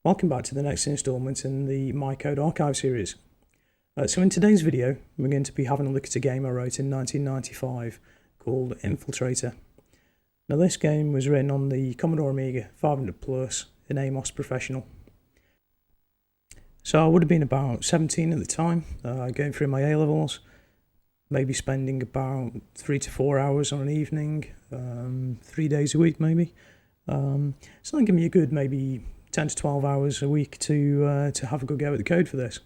Welcome back to the next instalment in the My Code Archive series. So in today's video, we're going to be having a look at a game I wrote in 1995 called Infiltrator. Now this game was written on the Commodore Amiga 500 Plus in Amos Professional. So I would have been about 17 at the time, going through my A-levels, maybe spending about 3 to 4 hours on an evening, 3 days a week maybe. So that gave me a good maybe 10 to 12 hours a week to have a good go at the code for this.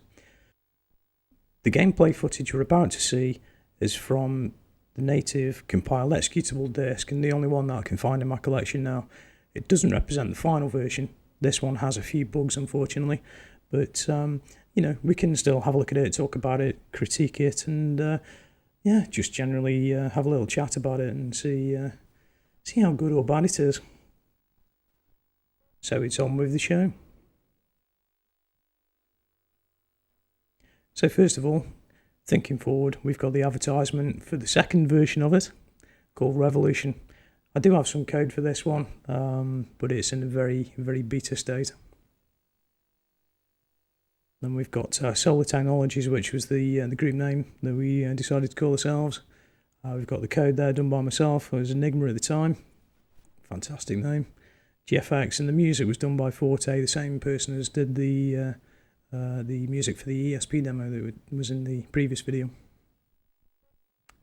The gameplay footage you're about to see is from the native compiled executable disk, and the only one that I can find in my collection now. It doesn't represent the final version. This one has a few bugs, unfortunately, but you know, we can still have a look at it, talk about it, critique it, and yeah, just generally have a little chat about it and see how good or bad it is. So it's on with the show. So first of all, thinking forward, we've got the advertisement for the second version of it, called Revolution. I do have some code for this one, but it's in a very, very beta state. Then we've got Solar Technologies, which was the group name that we decided to call ourselves. We've got the code there done by myself. I was Enigma at the time. Fantastic name. GFX, and the music was done by Forte, the same person as did the music for the ESP demo that was in the previous video.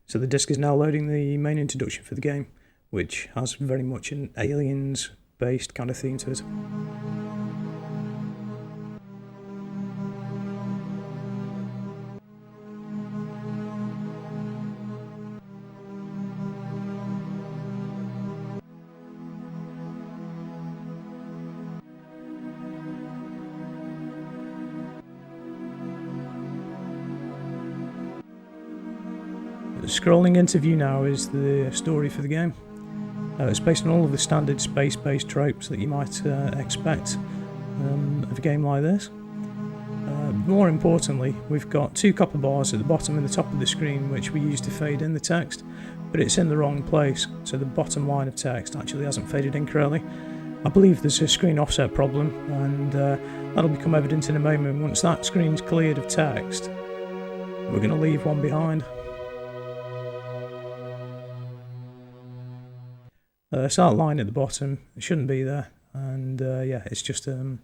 So the disk is now loading the main introduction for the game, which has very much an Aliens-based kind of theme to it. Scrolling into view now is the story for the game. It's based on all of the standard space-based tropes that you might expect of a game like this. More importantly, we've got 2 copper bars at the bottom and the top of the screen which we use to fade in the text, but it's in the wrong place, so the bottom line of text actually hasn't faded in correctly. I believe there's a screen offset problem, and that'll become evident in a moment. Once that screen's cleared of text, we're going to leave one behind. So that line at the bottom, it shouldn't be there, and yeah, it's just a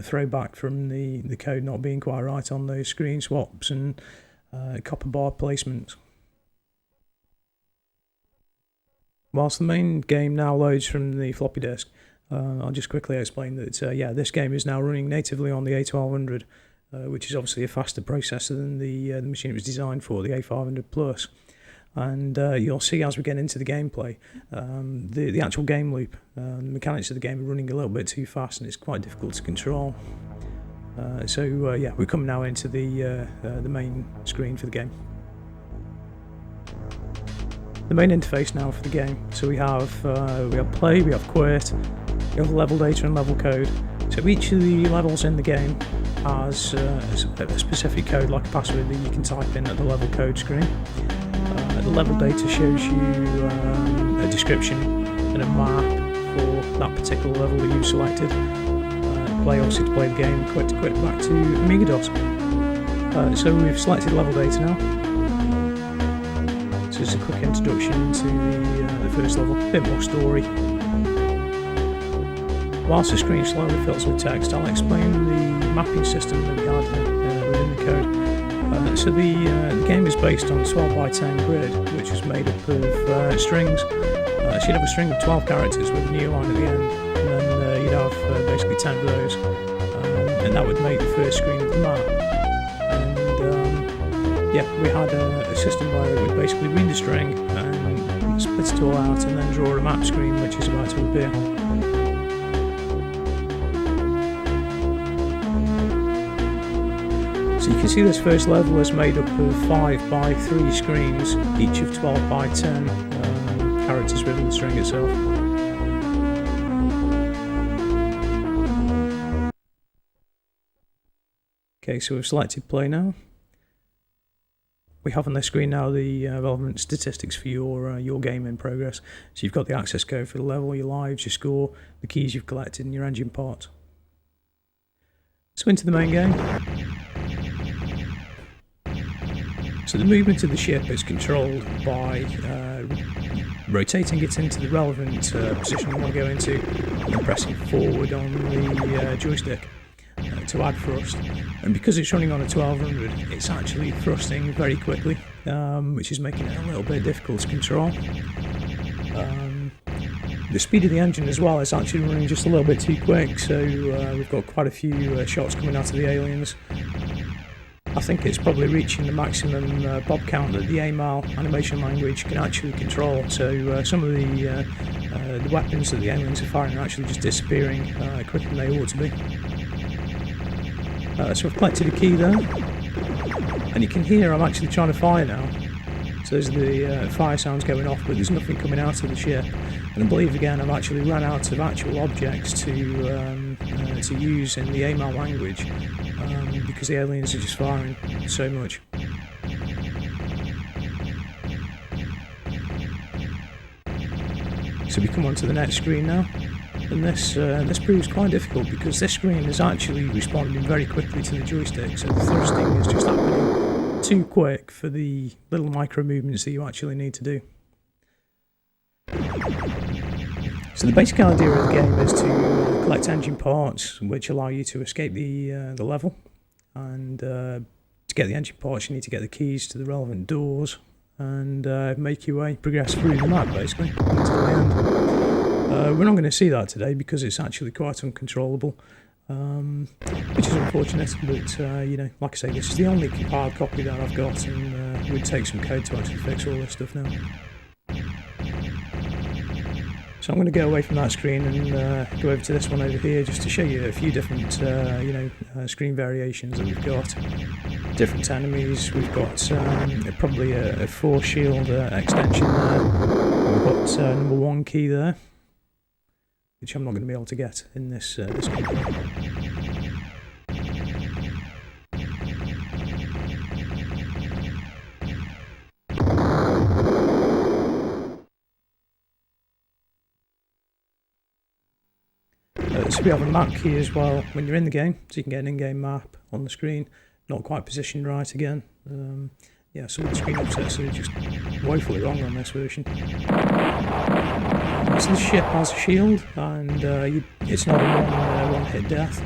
throwback from the code not being quite right on those screen swaps and copper bar placements. Whilst the main game now loads from the floppy disk, I'll just quickly explain that yeah, this game is now running natively on the A1200, which is obviously a faster processor than the machine it was designed for, the A500 Plus. And you'll see as we get into the gameplay, the actual game loop, the mechanics of the game are running a little bit too fast, and it's quite difficult to control. So yeah, we're coming now into the main screen for the game. The main interface now for the game. So we have play, we have quit, we have level data and level code. So each of the levels in the game has a specific code, like a password that you can type in at the level code screen. The level data shows you a description and a map for that particular level that you've selected. Play obviously to play the game, quit to quit back to Amiga DOS. So we've selected level data now. So it's a quick introduction to the first level, a bit more story. Whilst the screen slowly fills with text, I'll explain the mapping system that we had within the code. So the game is based on a 12 by 10 grid, which is made up of strings. So you'd have a string of 12 characters with a new line at the end, and then you'd have basically 10 of those, and that would make the first screen of the map. And yeah, we had a system where it would basically read the string and split it all out, and then draw a map screen which is about to appear. So you can see this first level is made up of 5 by 3 screens, each of 12 by 10 characters within the string itself. Okay, so we've selected play now. We have on the screen now the relevant statistics for your game in progress. So you've got the access code for the level, your lives, your score, the keys you've collected, and your engine parts. So into the main game. So the movement of the ship is controlled by rotating it into the relevant position you want to go into, and then pressing forward on the joystick to add thrust. And because it's running on a 1200, it's actually thrusting very quickly, which is making it a little bit difficult to control. The speed of the engine as well is actually running just a little bit too quick, so we've got quite a few shots coming out of the aliens. I think it's probably reaching the maximum bob count that the AMAL animation language can actually control, so some of the weapons that the aliens are firing are actually just disappearing quicker than they ought to be. So I've collected a key there, and you can hear I'm actually trying to fire now. So there's the fire sounds going off, but there's nothing coming out of the ship. And I believe again I've actually run out of actual objects to use in the AMAL language because the aliens are just firing so much. So we come on to the next screen now, and this proves quite difficult because this screen is actually responding very quickly to the joystick, so the thrusting is just happening too quick for the little micro movements that you actually need to do. So the basic idea of the game is to collect engine parts which allow you to escape the level, and to get the engine parts you need to get the keys to the relevant doors and make your way, progress through the map basically until the end. We're not going to see that today because it's actually quite uncontrollable, which is unfortunate, but you know, like I say, this is the only compiled copy that I've got, and it would take some code to actually fix all this stuff now. So I'm going to go away from that screen and go over to this one over here just to show you a few different screen variations that we've got. Different enemies, we've got probably a force shield extension there. We've got number 1 key there, which I'm not going to be able to get in this game. So we have a map key as well when you're in the game, so you can get an in-game map on the screen. Not quite positioned right again. Yeah, some of the screen offsets are just woefully wrong on this version. So the ship has a shield, and it's not a one-hit death.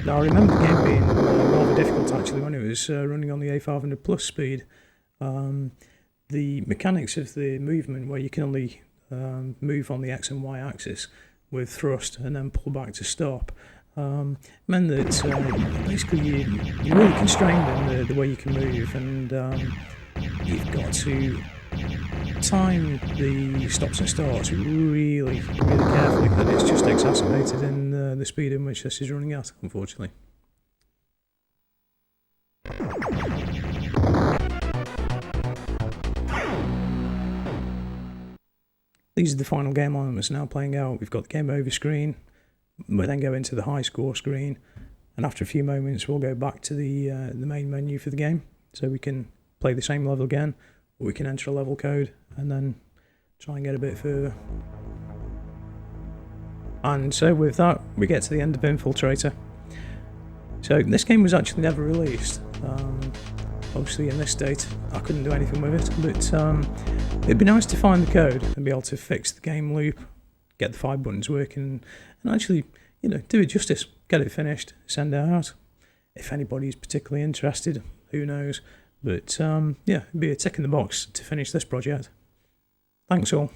Now I remember the game being rather difficult actually when it was running on the A500 plus speed. The mechanics of the movement, where you can only move on the X and Y axis with thrust and then pull back to stop, meant that basically you're really constrained in the way you can move, and you've got to time the stops and starts really carefully, and it's just exacerbated in the speed in which this is running at, unfortunately. These are the final game elements now playing out. We've got the game over screen, we then go into the high score screen, and after a few moments we'll go back to the main menu for the game, so we can play the same level again, or we can enter a level code and then try and get a bit further. And so with that we get to the end of Infiltrator. So this game was actually never released. Obviously in this state I couldn't do anything with it, but it'd be nice to find the code and be able to fix the game loop, get the 5 buttons working, and actually, you know, do it justice, get it finished, send it out. If anybody's particularly interested, who knows, but yeah, it'd be a tick in the box to finish this project. Thanks all.